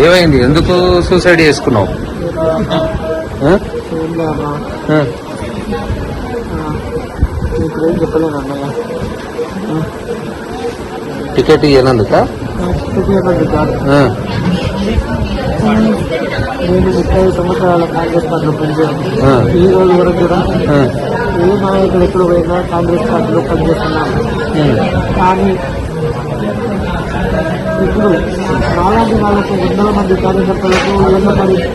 ఏమైంది? ఎందుకు సూసైడ్ చేసుకున్నావు? చెప్పలేను అన్నయ్య. టికెట్ ఇవ్వనందుక? నేను 30 సంవత్సరాల కాంగ్రెస్ పార్టీలో పనిచేస్తాను. ఈ రోజు వరకు కూడా ఏ నాయకుడు ఎప్పుడు పోయినా కాంగ్రెస్ పార్టీలో పనిచేస్తున్నాను. కానీ ఇప్పుడు నాలాంటి వాళ్ళకు 100 మంది కార్యకర్తలకు ఏళ్ళ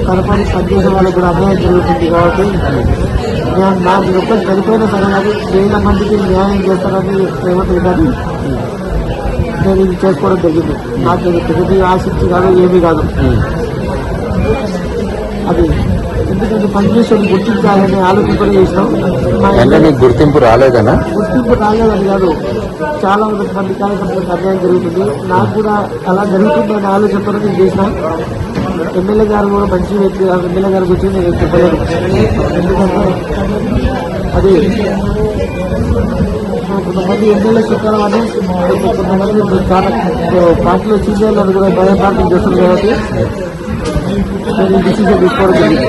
తరపడి పనిచేసే వాళ్ళకు కూడా అన్యాయం జరుగుతుంది. కాబట్టి నాకు ఒక్కటి చనిపోయిన సరే అది 1000 మందికి న్యాయం చేస్తారని రేవంత్ గారు నేను ఇది చేసుకోవడం జరిగింది. నాకు ఇది ప్రతి ఆసక్తి కాదు, ఏమీ కాదు. అది ఎందుకంటే పనిచేసేది గుర్తించాలని ఆలోచింపడం చేసినాం. గుర్తింపు రాలేదనా? గుర్తింపు రాలేదని కాదు, చాలా మంది కార్యకర్తలకు అన్యాయం జరుగుతుంది. నాకు కూడా అలా జరుగుతుందని ఆలోచింపడం నేను చేసిన. ఎమ్మెల్యే గారు కూడా మంచి వ్యక్తి. ఎమ్మెల్యే గారికి వచ్చి నేను చెప్పలేను. ఎందుకంటే అది కొంతమంది ఎమ్మెల్యే చెప్పడం అని కొంతమంది పార్టీలో సీనియర్లను కూడా భయపాఠం చేస్తున్నారు. కాబట్టి నేను డిసిజన్ తీసుకోవడం జరిగింది.